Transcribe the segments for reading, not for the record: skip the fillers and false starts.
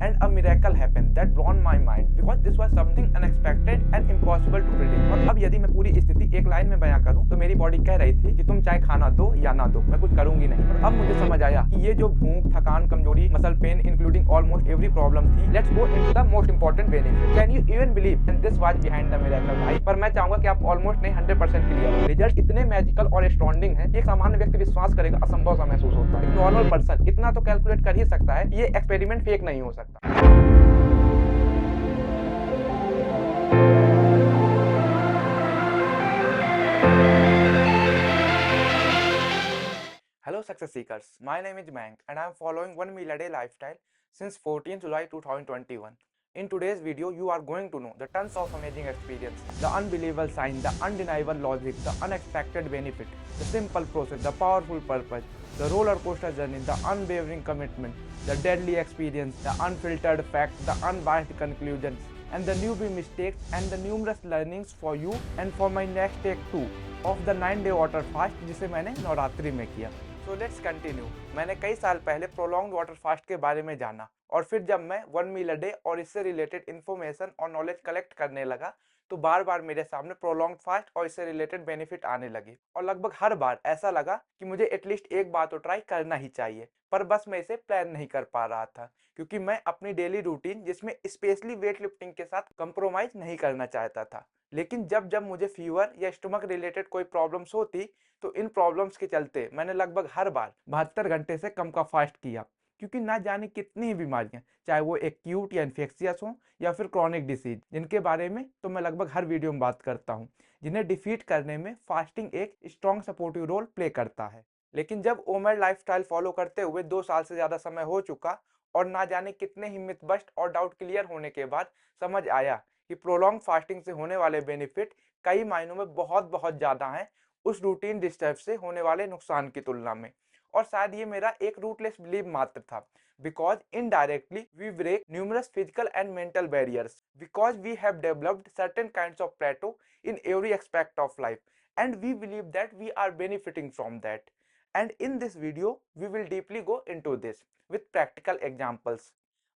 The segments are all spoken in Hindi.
and a miracle happened that blown my mind because this was something unexpected and impossible to predict। और अब यदि मैं पूरी स्थिति एक लाइन में बयां करूं तो मेरी बॉडी कह रही थी कि तुम चाहे खाना दो या ना दो, मैं कुछ करूंगी नहीं। और अब मुझे समझ आया कि ये जो भूख, थकान, कमजोरी, muscle pain including almost every problem थी। Let's go into the most important benefit. Can you even believe and this was behind the miracle भाई। पर मैं चाहूंगा कि आप ऑलमोस्ट नहीं 100% क्लियर हो। रिजल्ट इतने मैजिकल और एस्टॉन्डिंग है, एक सामान्य व्यक्ति विश्वास करेगा असंभव सा महसूस होता है। नॉर्मल पर्सन इतना तो कैलकुलेट कर ही सकता है, ये एक्सपेरिमेंट फेक नहीं हो सकता। Hello success seekers, my name is Mayank and I am following 1 meal a day lifestyle since 14 July 2021. In today's video, you are going to know the tons of amazing experience, the unbelievable sign, the undeniable logic, the unexpected benefit, the simple process, the powerful purpose, the roller coaster journey, the unwavering commitment, the deadly experience, the unfiltered facts, the unbiased conclusions, and the newbie mistakes and the numerous learnings for you and for my next take 2 of the 9-day water fast जिसे मैंने नवरात्रि में किया। So let's continue. मैंने कई साल पहले प्रोलॉन्ग्ड वाटर फास्ट के बारे में जाना और फिर जब मैं 1 मील अ डे और इससे रिलेटेड इन्फॉर्मेशन और नॉलेज कलेक्ट करने लगा तो बार बार मेरे सामने प्रोलॉन्ग्ड फास्ट और इससे रिलेटेड बेनिफिट आने लगे और लगभग हर बार ऐसा लगा कि मुझे एटलीस्ट एक बार तो ट्राई करना ही चाहिए। पर बस मैं इसे प्लान नहीं कर पा रहा था क्योंकि मैं अपनी डेली रूटीन जिसमें स्पेशली वेट लिफ्टिंग के साथ कंप्रोमाइज नहीं करना चाहता था। लेकिन जब जब मुझे फीवर या स्टमक रिलेटेड कोई प्रॉब्लम्स होती तो इन प्रॉब्लम्स के चलते मैंने लगभग हर बार 72 घंटे से कम का फास्ट किया क्योंकि ना जाने कितनी ही बीमारियां, चाहे वो एक्यूट या इन्फेक्शियस हो या फिर क्रॉनिक डिसीज, जिनके बारे में तो मैं लगभग हर वीडियो में बात करता हूं, जिन्हें डिफीट करने में फास्टिंग एक स्ट्रॉन्ग सपोर्टिव रोल प्ले करता है। लेकिन जब ओमेड लाइफस्टाइल फॉलो करते हुए 2 साल से ज्यादा समय हो चुका और ना जाने कितने ही मिथ बस्ट और डाउट क्लियर होने के बाद समझ आया कि प्रोलॉन्ग फास्टिंग से होने वाले बेनिफिट कई मायनों में बहुत बहुत ज्यादा हैं उस रूटीन डिस्टर्ब से होने वाले नुकसान की तुलना में। और शायद ये मेरा एक रूटलेस बिलीव मात्र था, because indirectly we break numerous physical and mental barriers, because we have developed certain kinds of plateau in every aspect of life and we believe that we are benefiting from that. And in this video we will deeply go into this with practical examples.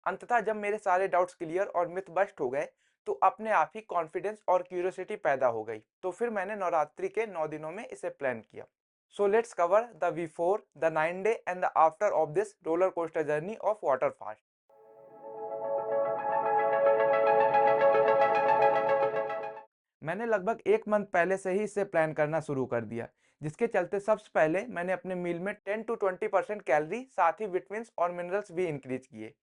अंततः जब मेरे सारे डाउट्स क्लियर और मिथ बस्ट हो गए तो अपने आप ही कॉन्फिडेंस और क्यूरियोसिटी पैदा हो गई। तो फिर मैंने नवरात्रि के 9 दिनों में इसे प्लान किया। So let's cover the before, the 9 day and the after of this roller coaster journey of water fast. मैंने लगभग 1 मंथ पहले से ही इसे प्लान करना शुरू कर दिया, जिसके चलते सबसे पहले मैंने अपने मील में 10 to 20% कैलोरी साथ ही विटामिन और मिनरल्स भी इंक्रीज किए।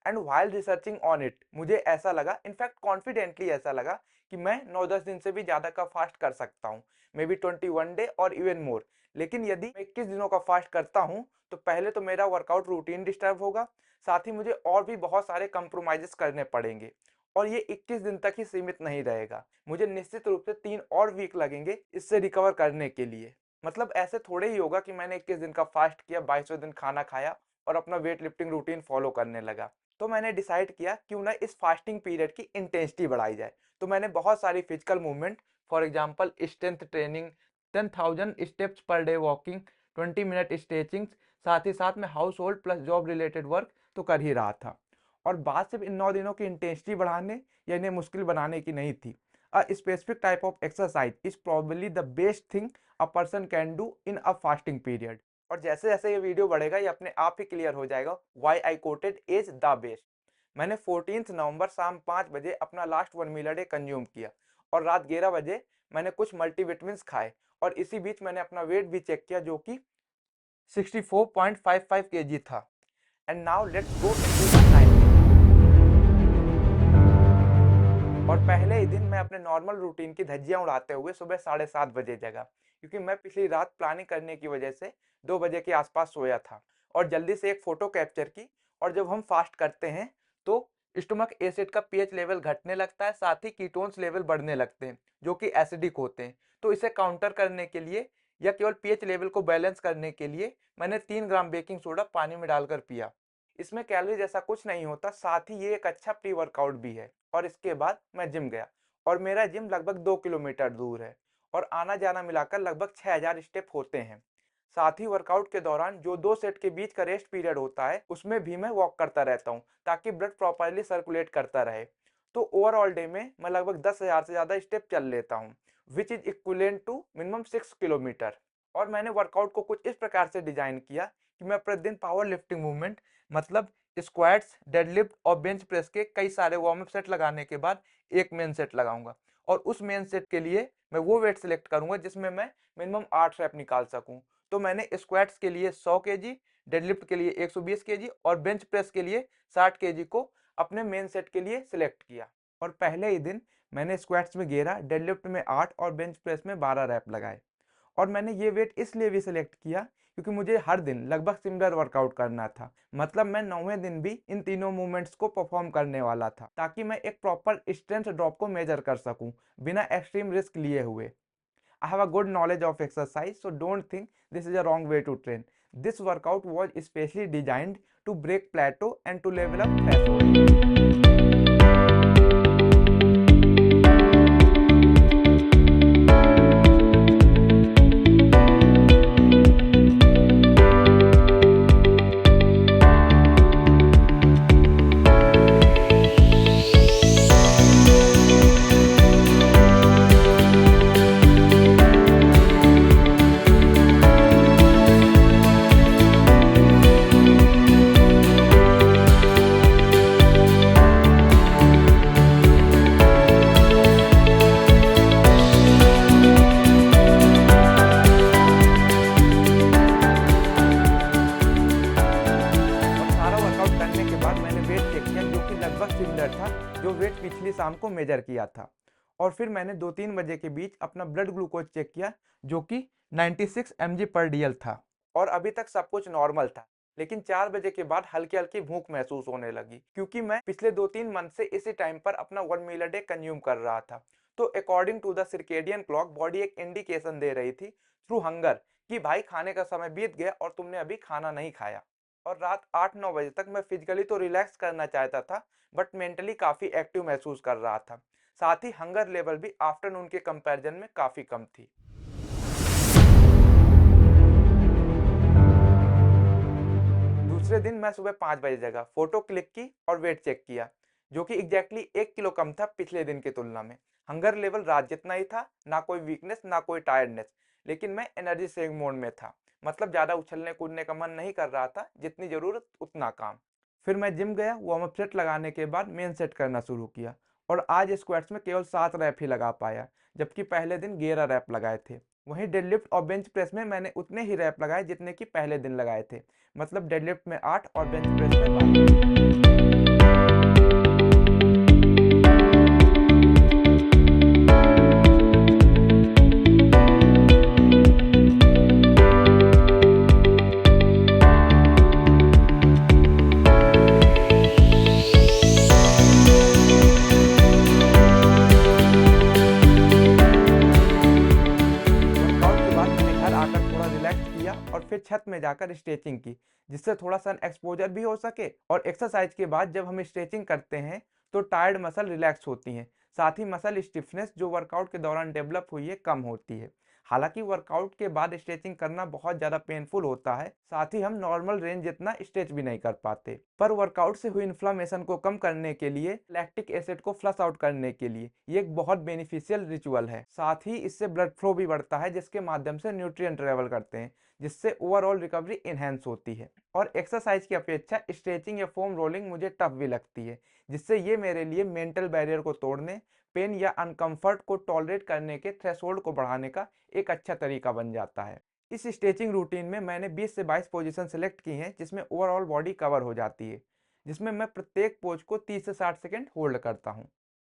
And while researching on it मुझे ऐसा लगा, इनफैक्ट कॉन्फिडेंटली ऐसा लगा कि मैं 9-10 दिन से भी ज़्यादा का फास्ट कर सकता हूँ, मे बी 21 डे और इवन मोर। लेकिन यदि मैं 21 दिनों का फास्ट करता हूँ तो पहले तो मेरा वर्कआउट रूटीन डिस्टर्ब होगा, साथ ही मुझे और भी बहुत सारे कंप्रोमाइजेस करने पड़ेंगे और ये 21 दिन तक ही सीमित नहीं रहेगा। मुझे निश्चित रूप से 3 और वीक लगेंगे इससे रिकवर करने के लिए। मतलब ऐसे थोड़े ही होगा कि मैंने 21 दिन का फास्ट किया, 22वें दिन खाना खाया और अपना वेट लिफ्टिंग रूटीन फॉलो करने लगा। तो मैंने डिसाइड किया क्यों ना इस फास्टिंग पीरियड की इंटेंसिटी बढ़ाई जाए। तो मैंने बहुत सारी physical movement, for example strength training, 10,000 steps per day walking, 20 minute stretching, साथ ही साथ में house hold plus job related work तो कर ही रहा था। और बात सिर्फ इन 9 दिनों की इंटेंसिटी बढ़ाने या इन्हें मुश्किल बनाने की नहीं थी। A specific type of exercise is probably the best thing a person can do in a fasting period. और जैसे जैसे ये वीडियो बढ़ेगा ये अपने आप ही क्लियर हो जाएगा why I quoted is the best. मैंने 14 नवंबर शाम 5 बजे अपना last 1 meal a day consume किया और रात 11 बजे मैंने कुछ मल्टीविटामिन्स खाए और इसी बीच मैंने अपना वेट भी चेक किया जो कि 64.55 kg था। And now let's go into the 9 और पहले ही दिन मैं अपने नॉर्मल रूटीन की धज्जियां उड़ाते हुए सुबह 7:30 बजे जगा क्योंकि मैं पिछली रात प्लानिंग करने की वजह से 2 बजे के आसपास सोया था और जल्दी से एक फोटो कैप्चर की। और जब हम फास्ट करते हैं तो स्टोमक एसिड का पीएच लेवल घटने लगता है, साथ ही कीटोन्स लेवल बढ़ने लगते हैं जो कि एसिडिक होते हैं। तो इसे काउंटर करने के लिए या केवल पीएच लेवल को बैलेंस करने के लिए मैंने 3 ग्राम बेकिंग सोडा पानी में डालकर पिया। इसमें कैलोरी जैसा कुछ नहीं होता, साथ ही ये एक अच्छा प्री वर्कआउट भी है। और इसके बाद मैं जिम गया और मेरा जिम लगभग 2 किलोमीटर दूर है और आना जाना मिलाकर लगभग 6000 स्टेप होते हैं। साथ ही वर्कआउट के दौरान जो 2 सेट के बीच का रेस्ट पीरियड होता है उसमें भी मैं वॉक करता रहता हूँ ताकि ब्लड प्रॉपरली सर्कुलेट करता रहे। तो ओवरऑल डे में मैं लगभग 10,000 से ज़्यादा स्टेप चल लेता हूँ, which is equivalent to minimum 6 kilometre. और मैंने वर्कआउट को कुछ इस प्रकार से डिजाइन किया कि मैं प्रतिदिन पावर लिफ्टिंग मूवमेंट मतलब स्क्वाट्स, डेडलिफ्ट और बेंच प्रेस के कई सारे वार्म अप सेट लगाने के बाद एक मेन सेट लगाऊंगा। और उस मेन सेट के लिए मैं वो वेट सिलेक्ट करूंगा जिसमें मैं मिनिमम 8 रैप निकाल सकूं। तो मैंने स्क्वाट्स के लिए 100 केजी, डेडलिफ्ट के लिए 120 केजी और बेंच प्रेस के लिए 60 केजी को अपने मेन सेट के लिए सिलेक्ट किया। और पहले ही दिन मैंने स्क्वाट्स में 11, डेडलिफ्ट में 8 और बेंच प्रेस में 12 रैप लगाए। और मैंने ये वेट इसलिए भी सिलेक्ट किया क्योंकि मुझे हर दिन लगभग सिमिलर वर्कआउट करना था। मतलब मैं 9वें दिन भी इन तीनों मूवमेंट्स को परफॉर्म करने वाला था ताकि मैं एक प्रॉपर स्ट्रेंथ ड्रॉप को मेजर कर सकूं बिना एक्सट्रीम रिस्क लिए हुए। I have a good knowledge of exercise, so don't think this is a wrong way to train. This workout was especially designed to break plateau and to level up threshold. लगभग सिमिलर था जो वेट पिछली शाम को मेजर किया था। और फिर मैंने 2-3 बजे के बीच अपना ब्लड ग्लूकोज चेक किया जो कि 96 mg पर डीएल था और अभी तक सब कुछ नॉर्मल था। लेकिन 4 बजे के बाद हल्की हल्की भूख महसूस होने लगी क्योंकि मैं पिछले 2-3 मंथ से इसी टाइम पर अपना 1 मील अ डे कंज्यूम कर रहा था। तो according to the circadian clock body एक इंडिकेशन दे रही थी थ्रू हंगर कि भाई खाने का समय बीत गया और तुमने अभी खाना नहीं खाया। और रात 8-9 बजे तक मैं फिजिकली तो रिलैक्स करना चाहता था बट मेंटली काफ़ी एक्टिव महसूस कर रहा था। साथ ही हंगर लेवल भी आफ्टरनून के कंपैरिजन में काफ़ी कम थी। दूसरे दिन मैं सुबह 5 बजे जगा, फोटो क्लिक की और वेट चेक किया जो कि एग्जैक्टली 1 किलो कम था पिछले दिन की तुलना में। हंगर लेवल रात जितना ही था, ना कोई वीकनेस ना कोई टायर्डनेस, लेकिन मैं एनर्जी सेविंग मोड में था। मतलब ज़्यादा उछलने कूदने का मन नहीं कर रहा था, जितनी ज़रूरत उतना काम। फिर मैं जिम गया, वार्म अप सेट लगाने के बाद मेन सेट करना शुरू किया और आज स्क्वाट्स में केवल 7 रैप ही लगा पाया जबकि पहले दिन 11 रैप लगाए थे। वहीं डेडलिफ्ट और बेंच प्रेस में मैंने उतने ही रैप लगाए जितने कि पहले दिन लगाए थे। मतलब डेडलिफ्ट में 8 और बेंच प्रेस में 12। और फिर छत में जाकर स्ट्रेचिंग की जिससे थोड़ा सन एक्सपोजर भी हो सके। और एक्सरसाइज के बाद जब हम स्ट्रेचिंग करते हैं तो टायर्ड मसल रिलैक्स होती हैं, साथ ही मसल स्टिफनेस जो वर्कआउट के दौरान डेवलप हुई है कम होती है। हालांकि वर्कआउट के बाद स्ट्रेचिंग करना बहुत ज़्यादा पेनफुल होता है, साथ ही हम नॉर्मल रेंज जितना स्ट्रेच भी नहीं कर पाते। पर वर्कआउट से हुई इन्फ्लामेशन को कम करने के लिए, लैक्टिक एसिड को फ्लश आउट करने के लिए ये एक बहुत बेनिफिशियल रिचुअल है। साथ ही इससे ब्लड फ्लो भी बढ़ता है जिसके माध्यम से न्यूट्रिएंट ट्रेवल करते हैं, जिससे ओवरऑल रिकवरी इनहेंस होती है। और एक्सरसाइज की अपेक्षा स्ट्रेचिंग या फोम रोलिंग मुझे टफ भी लगती है, जिससे ये मेरे लिए मेंटल बैरियर को तोड़ने, पेन या अनकंफर्ट को टॉलरेट करने के थ्रेशोल्ड को बढ़ाने का एक अच्छा तरीका बन जाता है। इस स्ट्रेचिंग रूटीन में मैंने 20 से 22 पोजीशन सेलेक्ट की हैं जिसमें ओवरऑल बॉडी कवर हो जाती है, जिसमें मैं प्रत्येक पोज को 30 से 60 सेकेंड होल्ड करता हूँ।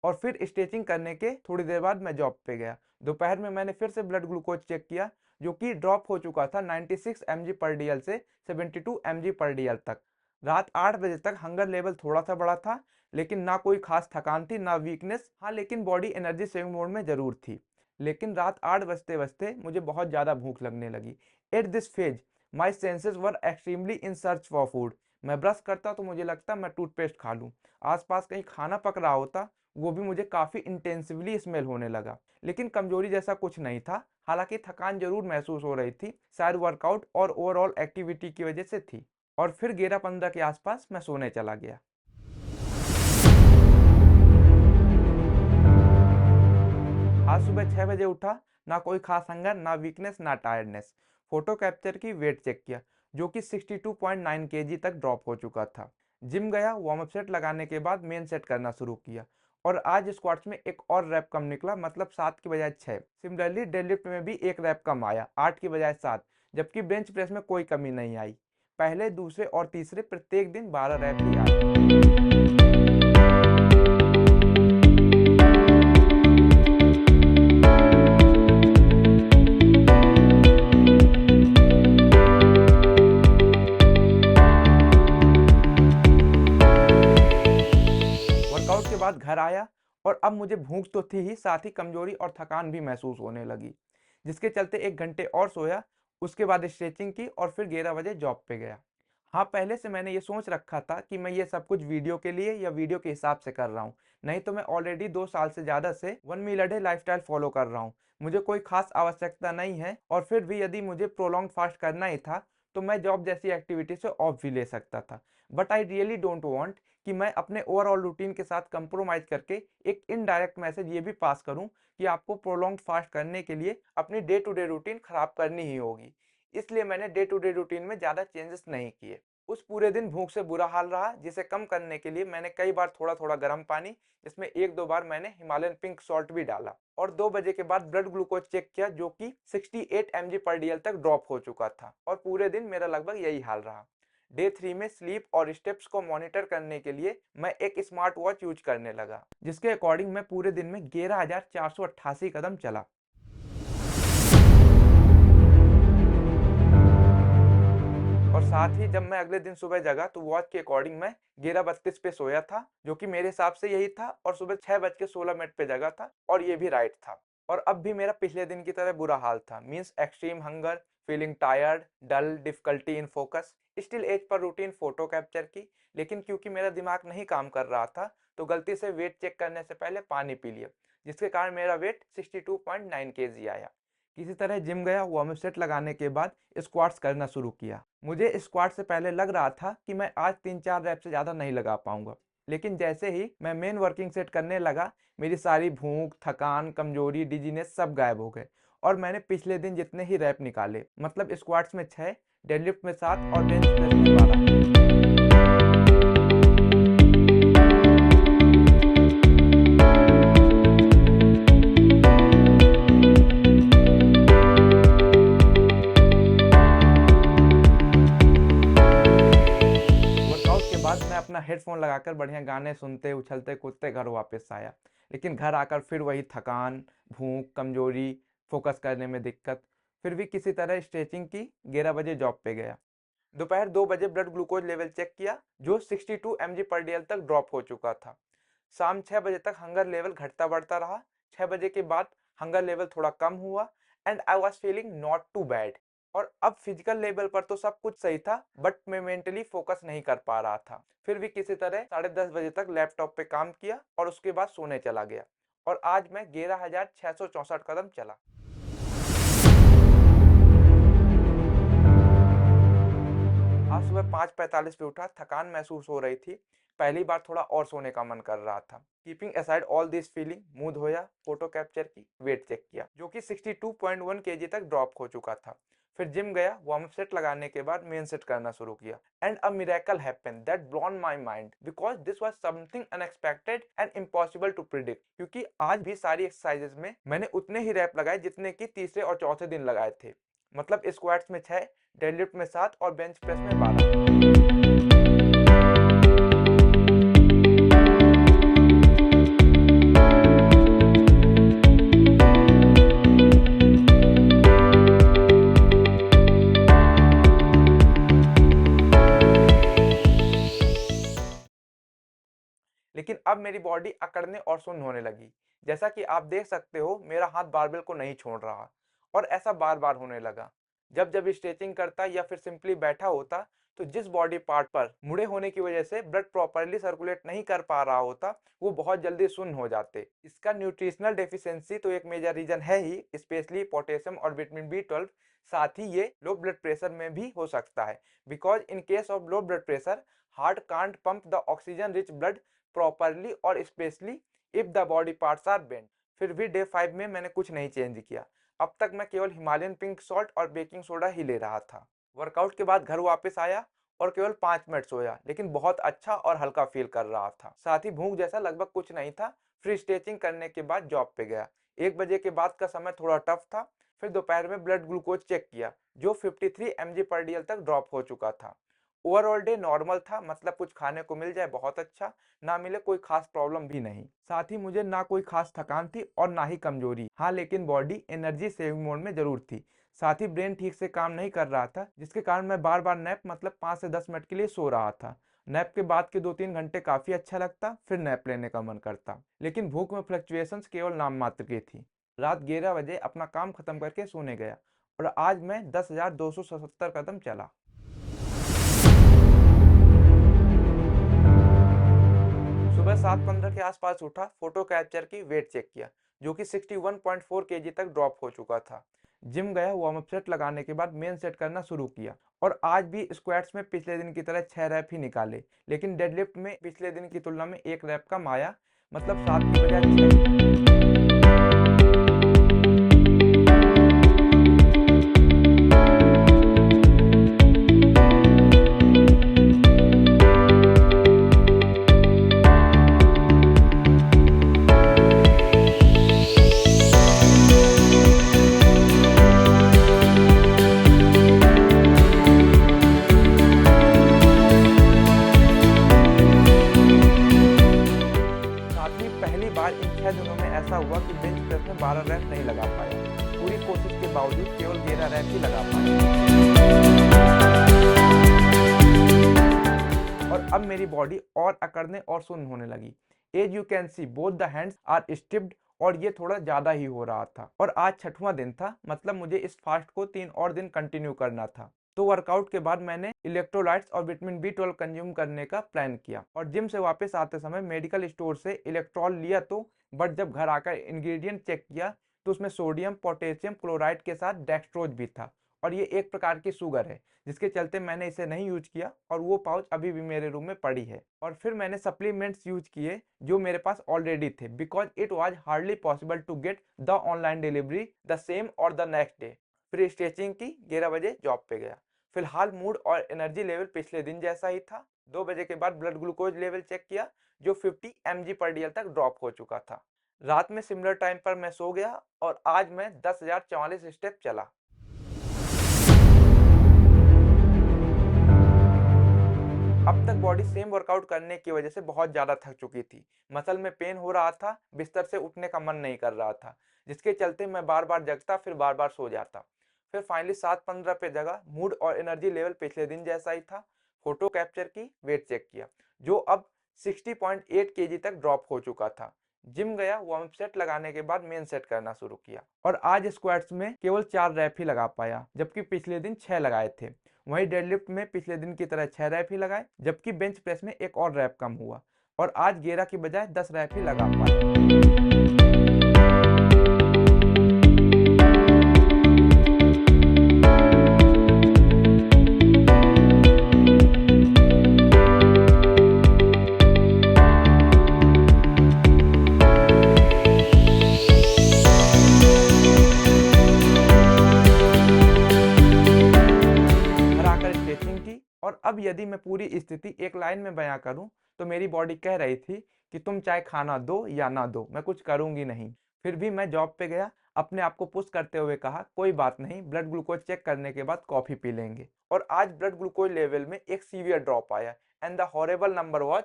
और फिर स्ट्रेचिंग करने के थोड़ी देर बाद मैं जॉब पे गया। दोपहर में मैंने फिर से ब्लड ग्लूकोज चेक किया जो कि ड्रॉप हो चुका था 96 mg पर डीएल से 72 mg पर डीएल तक। रात 8 बजे तक हंगर लेवल थोड़ा सा बढ़ा था, लेकिन ना कोई खास थकान थी ना वीकनेस। हाँ, लेकिन बॉडी एनर्जी सेविंग मोड में जरूर थी। लेकिन रात 8 बजते बजते मुझे बहुत ज़्यादा भूख लगने लगी। At this phase my senses were extremely in search for food. मैं ब्रश करता तो मुझे लगता मैं टूथपेस्ट खा लूँ, आसपास कहीं खाना पक रहा होता वो भी मुझे काफ़ी इंटेंसिवली स्मेल होने लगा। लेकिन कमजोरी जैसा कुछ नहीं था। हालांकि थकान जरूर महसूस हो रही थी, शायद वर्कआउट और ओवरऑल एक्टिविटी की वजह से थी। और फिर 11:15 के आसपास मैं सोने चला गया। आज सुबह 6 बजे उठा, ना कोई खास हंगर, ना वीकनेस, ना टायर्डनेस। फोटो कैप्चर की, वेट चेक किया, जो कि 62.9 kg तक ड्रॉप हो चुका था। जिम गया, वार्म अप सेट लगाने के बाद मेन सेट करना शुरू किया। और आज स्क्वाट्स में एक और रैप कम निकला, मतलब 7 की बजाय 6। सिमिलरली डेडलिफ्ट में भी एक रैप कम आया, 8 की बजाय 7। जबकि बेंच प्रेस में कोई कमी नहीं आई। पहले, दूसरे और तीसरे प्रत्येक दिन 12 रैप ही आए। वर्कआउट के बाद घर आया और अब मुझे भूख तो थी ही, साथ ही कमजोरी और थकान भी महसूस होने लगी, जिसके चलते 1 घंटे और सोया। उसके बाद स्ट्रेचिंग की और फिर 11 बजे जॉब पे गया। हाँ, पहले से मैंने ये सोच रखा था कि मैं ये सब कुछ वीडियो के लिए या वीडियो के हिसाब से कर रहा हूँ। नहीं तो मैं ऑलरेडी 2 साल से ज़्यादा से one meal a day lifestyle follow कर रहा हूँ। मुझे कोई खास आवश्यकता नहीं है, और फिर भी यदि मुझे प्रोलॉन्ग फास्ट करना ही था तो मैं जॉब जैसी एक्टिविटी से ऑफ भी ले सकता था। But I really don't want कि मैं अपने ओवरऑल रूटीन के साथ कंप्रोमाइज करके एक इनडायरेक्ट मैसेज ये भी पास करूं कि आपको प्रोलॉन्ग फास्ट करने के लिए अपनी डे टू डे रूटीन खराब करनी ही होगी। इसलिए मैंने डे टू डे रूटीन में ज़्यादा चेंजेस नहीं किए। उस पूरे दिन भूख से बुरा हाल रहा, जिसे कम करने के लिए मैंने कई बार थोड़ा थोड़ा गर्म पानी, जिसमें 1-2 बार मैंने हिमालयन पिंक सॉल्ट भी डाला, और 2 बजे के बाद ब्लड ग्लूकोज चेक किया, जो कि 68 mg/dl तक ड्रॉप हो चुका था। और पूरे दिन मेरा लगभग यही हाल रहा। डे 3 में स्लीप और स्टेप्स को मॉनिटर करने के लिए मैं एक स्मार्ट वॉच यूज करने लगा, जिसके अकॉर्डिंग मैं पूरे दिन में 11,488 कदम चला। और साथ ही जब मैं अगले दिन सुबह जगा तो वॉच के अकॉर्डिंग मैं 11:32 पे सोया था, जो कि मेरे हिसाब से यही था, और सुबह 6:16 पे जगा था, और ये भी राइट था। और अब भी मेरा पिछले दिन की तरह बुरा हाल था, means extreme hunger, feeling tired, dull, difficulty in focus. Still as per routine photo capture की, लेकिन क्योंकि मेरा दिमाग नहीं काम कर रहा था तो गलती से वेट चेक करने से पहले पानी पी लिया, जिसके कारण मेरा वेट 62.9 kg आया। किसी तरह जिम गया, वार्म सेट लगाने के बाद स्क्वाट्स करना शुरू किया। मुझे स्क्वाट से पहले लग रहा था कि मैं आज 3-4 रैप से ज़्यादा नहीं लगा पाऊंगा, लेकिन जैसे ही मैं मेन वर्किंग सेट करने लगा, मेरी सारी भूख, थकान, कमजोरी, डिजीनेस सब गायब हो गए। और मैंने पिछले दिन जितने ही रैप निकाले, मतलब स्क्वाट्स में 6, डेडलिफ्ट में 7 और बेंच प्रेस में 12। वर्कआउट के बाद मैं अपना हेडफोन लगाकर बढ़िया गाने सुनते, उछलते कूदते घर वापस आया। लेकिन घर आकर फिर वही थकान, भूख, कमजोरी, फोकस करने में दिक्कत। फिर भी किसी तरह स्ट्रेचिंग की, 11 बजे जॉब पे गया। दोपहर 2 बजे ब्लड ग्लूकोज लेवल चेक किया, जो 62 mg/dl तक ड्रॉप हो चुका था। शाम 6 बजे तक हंगर लेवल घटता बढ़ता रहा। 6 बजे के बाद हंगर लेवल थोड़ा कम हुआ, and I was feeling not too bad. और अब फिजिकल लेवल पर तो सब कुछ सही था, बट मैं मेंटली फोकस नहीं कर पा रहा था। फिर भी किसी तरह 10:30 बजे तक लैपटॉप पे काम किया और उसके बाद सोने चला गया। और आज मैं 11,664 कदम चला। आज सुबह 5:45 पे उठा, थकान महसूस हो रही थी। पहली बार थोड़ा और सोने का मन कर रहा था। Keeping aside all this feeling, मुंह धोया, फोटो कैप्चर की, वेट चेक किया, जो कि 62.1 kg तक ड्रॉप हो चुका था। फिर जिम गया, वार्म अप सेट लगाने के बाद मेन सेट करना शुरू किया, and a miracle happened that blown my mind, because this was something unexpected and impossible to predict. क्योंकि आज भी सारी एक्सरसाइजेज में मैंने उतने ही रैप लगाए जितने कि तीसरे और चौथे दिन लगाए थे, मतलब स्क्वाट्स में 6, डेडलिफ्ट में 7 और बेंच प्रेस में 12। लेकिन अब मेरी बॉडी अकड़ने और सुन्न होने लगी। जैसा कि आप देख सकते हो, मेरा हाथ बारबेल को नहीं छोड़ रहा, और ऐसा बार बार होने लगा। जब जब स्ट्रेचिंग करता या फिर सिंपली बैठा होता तो जिस बॉडी पार्ट पर मुड़े होने की वजह से ब्लड प्रॉपरली सर्कुलेट नहीं कर पा रहा होता वो बहुत जल्दी सुन्न हो जाते। इसका न्यूट्रिशनल डेफिशिएंसी तो एक मेजर रीजन है ही, स्पेशली पोटेशियम और विटामिन B12। साथ ही ये लो ब्लड प्रेशर में भी हो सकता है, because in case of low blood pressure heart can't pump the oxygen rich blood properly और specially if the body parts are bend. फिर भी डे 5 में मैंने कुछ नहीं चेंज किया। अब तक मैं केवल हिमालयन पिंक सॉल्ट और बेकिंग सोडा ही ले रहा था। वर्कआउट के बाद घर वापस आया और केवल 5 मिनट सोया, लेकिन बहुत अच्छा और हल्का फील कर रहा था। साथ ही भूख जैसा लगभग कुछ नहीं था। फिर स्ट्रेचिंग करने के बाद जॉब पे गया। 1 बजे के बाद का समय थोड़ा टफ था। फिर दोपहर में ब्लड ग्लूकोज चेक किया जो 53 mg/dl तक ड्रॉप हो चुका था। ओवरऑल डे नॉर्मल था, मतलब कुछ खाने को मिल जाए बहुत अच्छा, ना मिले कोई खास प्रॉब्लम भी नहीं। साथ ही मुझे ना कोई खास थकान थी और ना ही कमजोरी। हाँ, लेकिन बॉडी एनर्जी सेविंग मोड में जरूर थी। साथ ही ब्रेन ठीक से काम नहीं कर रहा था, जिसके कारण मैं बार बार नैप मतलब 5 से 10 मिनट के लिए सो रहा था। नैप के बाद के 2-3 घंटे काफी अच्छा लगता, फिर नैप लेने का मन करता, लेकिन भूख में फ्लक्चुएशंस केवल नाम मात्र की थी। रात 11 बजे अपना काम खत्म करके सोने गया और आज मैं 10,277 कदम चला। सुबह 7:15 के आसपास उठा, फोटो कैप्चर की, वेट चेक किया जो कि 61.4 kg तक ड्रॉप हो चुका था। जिम गया, वार्म अप सेट लगाने के बाद मेन सेट करना शुरू किया और आज भी स्क्वाट्स में पिछले दिन की तरह 6 रैप ही निकाले, लेकिन डेडलिफ्ट में पिछले दिन की तुलना में 1 रैप कम आया, मतलब 7 की बजाय 6। साथ ही पहली बार इन 6 दिनों में ऐसा हुआ कि बेंच प्रेस में 12 रैप नहीं लगा पाया। पूरी कोशिश के बावजूद केवल 11 रैप ही लगा पाया और अब मेरी बॉडी और अकड़ने और सुन्न होने लगी। As you can see both the hands are stiffed और ये थोड़ा ज्यादा ही हो रहा था। और आज 6वां दिन था, मतलब मुझे इस फास्ट को 3 और दिन कंटिन्यू करना था। तो वर्कआउट के बाद मैंने इलेक्ट्रोलाइट्स और विटामिन B12 कंज्यूम करने का प्लान किया और जिम से वापस आते समय मेडिकल स्टोर से इलेक्ट्रॉल लिया तो, बट जब घर आकर इंग्रेडिएंट चेक किया तो उसमें सोडियम पोटेशियम क्लोराइड के साथ डेक्सट्रोज भी था और ये एक प्रकार की शुगर है, जिसके चलते मैंने इसे नहीं यूज किया और वो पाउच अभी भी मेरे रूम में पड़ी है। और फिर मैंने सप्लीमेंट्स यूज किए जो मेरे पास ऑलरेडी थे, because it was hardly possible to get the online delivery the same और द नेक्स्ट डे। फिर स्ट्रेचिंग की, 11 बजे जॉब पे गया। फिलहाल मूड और एनर्जी लेवल पिछले दिन जैसा ही था। 2 बजे के बाद ब्लड ग्लूकोज लेवल चेक किया जो 50 mg/dl तक ड्रॉप हो चुका था। रात में सिमिलर टाइम पर मैं सो गया और आज मैं 10,044 स्टेप चला। अब तक बॉडी सेम वर्कआउट करने की वजह से बहुत ज़्यादा थक चुकी थी। मसल में पेन हो रहा था, बिस्तर से उठने का मन नहीं कर रहा था, जिसके चलते मैं बार बार जगता फिर बार बार सो जाता। फिर फाइनली 7:15 पे जगा। मूड और एनर्जी लेवल पिछले दिन जैसा ही था। फोटो कैप्चर की, वेट चेक किया जो अब 60.8 kg तक ड्रॉप हो चुका था। जिम गया, वार्म अप सेट लगाने के बाद मेन सेट करना शुरू किया और आज स्क्वाट्स में केवल 4 रैप ही लगा पाया, जबकि पिछले दिन 6 लगाए थे। वहीं डेडलिफ्ट में पिछले दिन की तरह 6 रैप ही लगाए, जबकि बेंच प्रेस में 1 और रैप कम हुआ और आज 11 की बजाय 10 रैप ही लगा पाया। घर आकर स्ट्रेचिंग की और अब यदि मैं पूरी स्थिति एक लाइन में बयां करूं तो मेरी बॉडी कह रही थी कि तुम चाहे खाना दो या ना दो, मैं कुछ करूंगी नहीं। फिर भी मैं जॉब पे गया, अपने आप को पुश करते हुए कहा कोई बात नहीं, ब्लड ग्लूकोज चेक करने के बाद कॉफी पी लेंगे। और आज ब्लड ग्लूकोज लेवल में एक सीवियर ड्रॉप आया and the horrible number was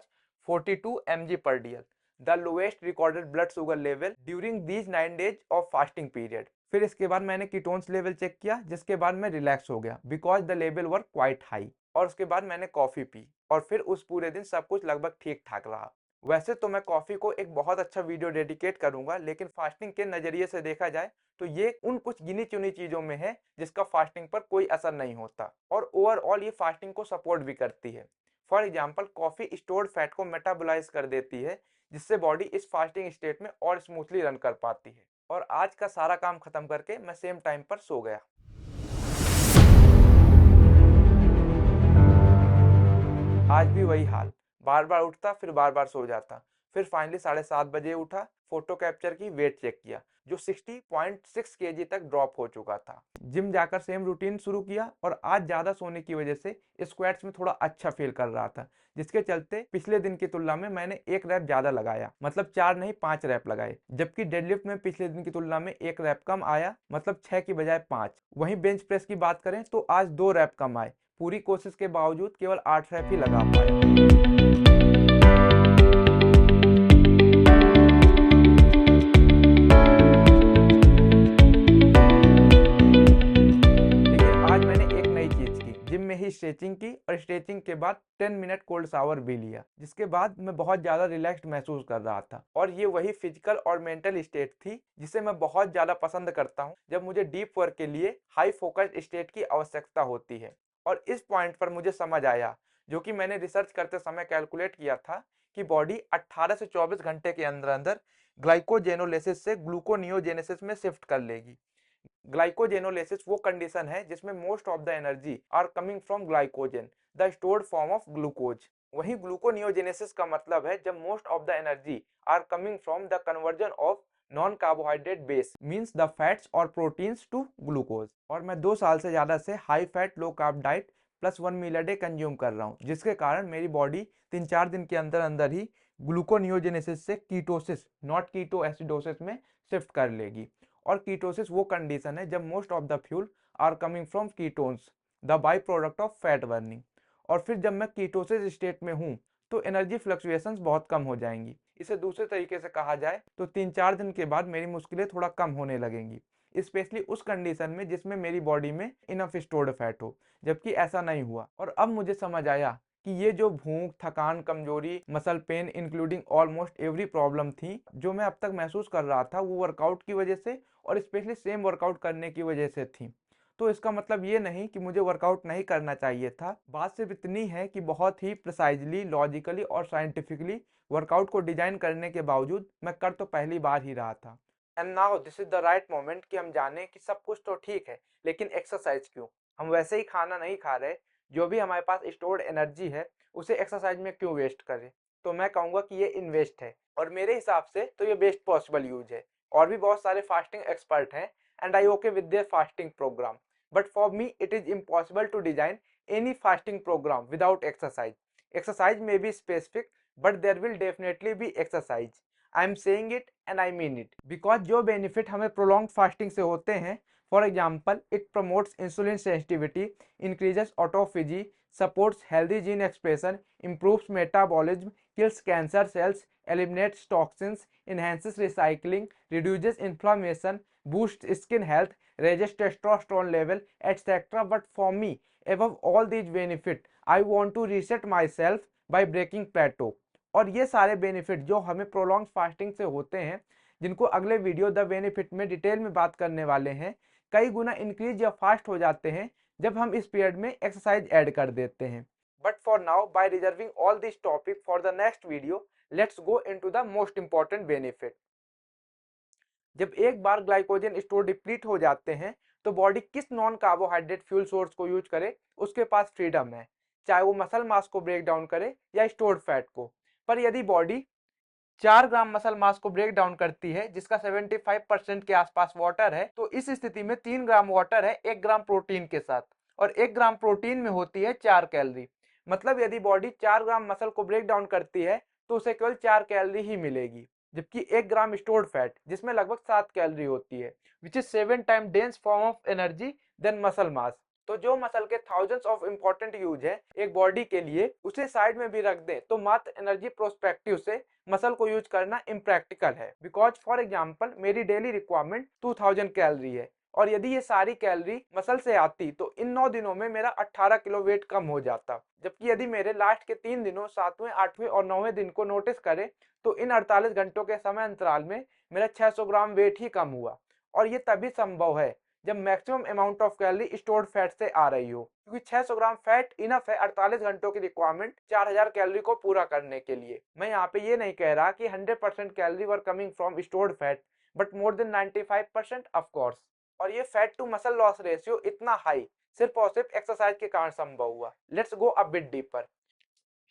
42 mg/dl, the lowest recorded blood sugar level during these 9 days of fasting period. फिर इसके बाद मैंने कीटोन्स लेवल चेक किया, जिसके बाद मैं रिलैक्स हो गया because the level were quite high. और उसके बाद मैंने कॉफ़ी पी और फिर उस पूरे दिन सब कुछ लगभग ठीक ठाक रहा। वैसे तो मैं कॉफ़ी को एक बहुत अच्छा वीडियो डेडिकेट करूंगा, लेकिन फास्टिंग के नज़रिए से देखा जाए तो ये उन कुछ गिनी चुनी चीज़ों में है जिसका फास्टिंग पर कोई असर नहीं होता और ओवरऑल ये फास्टिंग को सपोर्ट भी करती है। For example, coffee stored fat को मेटाबोलाइज कर देती है, जिससे बॉडी इस फास्टिंग स्टेट में और स्मूथली रन कर पाती है। और आज का सारा काम खत्म करके मैं सेम टाइम पर सो गया। आज भी वही हाल, बार बार उठता फिर बार बार सो जाता। फिर फाइनली 7:30 बजे उठा, फोटो कैप्चर की, वेट चेक किया जो 60.6 केजी तक ड्रॉप हो चुका था। जिम जाकर सेम रूटीन शुरू किया और आज ज़्यादा सोने की वजह से स्क्वाट्स में थोड़ा अच्छा फील कर रहा था, जिसके चलते पिछले दिन की तुलना में मैंने एक रैप ज़्यादा लगाया, मतलब 4 नहीं 5 रैप लगाए। जबकि डेडलिफ्ट में पिछले दिन की तुलना में एक रैप कम आया, मतलब 6 की बजाय 5। वहीं बेंच प्रेस की बात करें तो आज 2 रैप कम आए, पूरी कोशिश के बावजूद केवल 8 रैप ही लगा पाया। लेकिन आज मैंने एक नई चीज की, जिम में ही स्ट्रेचिंग की और स्ट्रेचिंग के बाद 10 मिनट कोल्ड शावर भी लिया, जिसके बाद मैं बहुत ज्यादा रिलैक्स्ड महसूस कर रहा था। और ये वही फिजिकल और मेंटल स्टेट थी जिसे मैं बहुत ज्यादा पसंद करता हूँ जब मुझे डीप वर्क के लिए हाई फोकस्ड स्टेट की आवश्यकता होती है। और इस पॉइंट पर मुझे समझ आया, जो कि मैंने रिसर्च करते समय कैलकुलेट किया था, कि बॉडी 18 से 24 घंटे के अंदर अंदर ग्लाइकोजेनोलिसिस से ग्लूकोनियोजेनेसिस में शिफ्ट कर लेगी। ग्लाइकोजेनोलिसिस वो कंडीशन है जिसमें most of the energy are coming from glycogen, the stored form of glucose. वहीं ग्लूकोनियोजेनेसिस का मतलब है जब most of the energy are coming from the conversion of non carbohydrate base, means the fats और प्रोटीन्स टू ग्लूकोज। और मैं 2 साल से ज्यादा से high fat low carb diet plus 1 meal a day consume कर रहा हूँ, जिसके कारण मेरी बॉडी 3-4 दिन के अंदर अंदर ही ग्लूकोनियोजेनेसिस से कीटोसिस, नॉट कीटो एसिडोसिस में शिफ्ट कर लेगी। और कीटोसिस वो कंडीशन है जब most of the fuel are coming from ketones, the by product of fat burning. और फिर जब मैं कीटोसिस स्टेट में हूँ तो एनर्जी फ्लक्चुएशंस बहुत कम हो जाएंगी। इसे दूसरे तरीके से कहा जाए तो 3-4 दिन के बाद मेरी मुश्किलें थोड़ा कम होने लगेंगी, स्पेशली उस कंडीशन में जिसमें मेरी बॉडी में इनफ स्टोर्ड फैट हो। जबकि ऐसा नहीं हुआ और अब मुझे समझ आया कि ये जो भूख, थकान, कमजोरी, muscle pain including almost every problem थी जो मैं अब तक महसूस कर रहा था, वो वर्कआउट की वजह से और स्पेशली सेम वर्कआउट करने की वजह से थी। तो इसका मतलब ये नहीं कि मुझे वर्कआउट नहीं करना चाहिए था, बात सिर्फ इतनी है कि बहुत ही प्रिसाइजली, लॉजिकली और साइंटिफिकली वर्कआउट को डिजाइन करने के बावजूद मैं कर तो पहली बार ही रहा था। And now this is the right moment कि हम जाने कि सब कुछ तो ठीक है, लेकिन एक्सरसाइज क्यों? हम वैसे ही खाना नहीं खा रहे, जो भी हमारे पास स्टोर्ड एनर्जी है उसे एक्सरसाइज में क्यों वेस्ट करें? तो मैं कहूँगा कि ये इन्वेस्ट है और मेरे हिसाब से तो ये बेस्ट पॉसिबल यूज है। और भी बहुत सारे फास्टिंग एक्सपर्ट हैं and I okay with their fasting program, but for me it is impossible to design any fasting program without exercise. Exercise may be specific, but there will definitely be exercise. I am saying it and I mean it. Because जो बेनिफिट हमें प्रोलॉन्ग फास्टिंग से होते हैं, for example it promotes insulin sensitivity, increases autophagy, supports healthy gene expression, improves metabolism, kills cancer cells, eliminates toxins, enhances recycling, reduces inflammation, boosts skin health, raises testosterone level, etc. But for me, above all these benefits, I want to reset myself by breaking plateau. और ये सारे बेनिफिट जो हमें प्रोलॉन्ग फास्टिंग से होते हैं, जिनको अगले वीडियो द बेनिफिट में डिटेल में बात करने वाले हैं, कई गुना इंक्रीज या फास्ट हो जाते हैं जब हम इस पीरियड में एक्सरसाइज ऐड कर देते हैं। But for now, by reserving all this topic for the next video, let's go into the most important benefit. जब एक बार ग्लाइकोजन स्टोर डिप्लीट हो जाते हैं तो बॉडी किस नॉन कार्बोहाइड्रेट फ्यूल सोर्स को यूज करे, उसके पास फ्रीडम है, चाहे वो मसल मास को ब्रेक डाउन करे या स्टोर्ड फैट को। पर यदि बॉडी 4 ग्राम मसल मास को ब्रेक डाउन करती है जिसका 75% के आसपास वाटर है, तो इस स्थिति में 3 ग्राम वाटर है 1 ग्राम प्रोटीन के साथ, और 1 ग्राम प्रोटीन में होती है 4 कैलोरी। मतलब यदि बॉडी 4 ग्राम मसल को ब्रेक डाउन करती है तो उसे केवल 4 कैलोरी ही मिलेगी, जबकि 1 ग्राम स्टोर्ड फैट जिसमें लगभग 7 कैलोरी होती है, which is 7 time dense form of energy than muscle mass. तो जो मसल के थाउजेंड्स ऑफ इंपॉर्टेंट यूज है एक बॉडी के लिए, उसे साइड में भी रख दें तो मात्र एनर्जी प्रोस्पेक्टिव से मसल को यूज करना इम्प्रैक्टिकल है। बिकॉज फॉर एग्जाम्पल मेरी डेली रिक्वायरमेंट 2000 कैलोरी है और यदि ये सारी कैलोरी मसल से आती तो इन 9 दिनों में मेरा 18 किलो वेट कम हो जाता। जबकि यदि मेरे लास्ट के 3 दिनों 7वें 8वें और 9वें दिन को नोटिस करें तो इन 48 घंटों के समय अंतराल में मेरा 600 ग्राम वेट ही कम हुआ। और ये तभी संभव है जब maximum amount of calorie stored fat से आ रही हो, क्योंकि 600 ग्राम फैट इनफ है 48 घंटों की रिक्वायरमेंट 4000 कैलोरी को पूरा करने के लिए। मैं यहाँ पे ये नहीं कह रहा कि 100% calorie were coming from stored fat, but more than 95% of course. और ये fat to muscle loss ratio इतना हाई सिर्फ और सिर्फ एक्सरसाइज के कारण संभव हुआ। Let's go a bit deeper.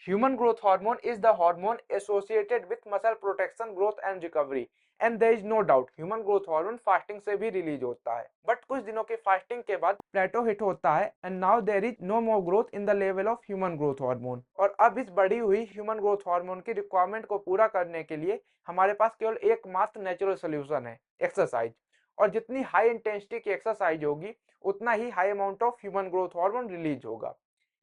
Human growth hormone is the hormone associated with muscle protection, growth and recovery. And there is no doubt human growth hormone fasting से भी रिलीज होता है, बट कुछ दिनों के फास्टिंग के बाद प्लेटो हिट होता है and now there is no more growth in the level of human growth hormone. और अब इस बढ़ी हुई ह्यूमन ग्रोथ हार्मोन की रिक्वायरमेंट को पूरा करने के लिए हमारे पास केवल एकमात्र नेचुरल सोल्यूशन है, एक्सरसाइज। और जितनी हाई इंटेंसिटी की एक्सरसाइज होगी उतना ही high amount of human growth hormone release होगा।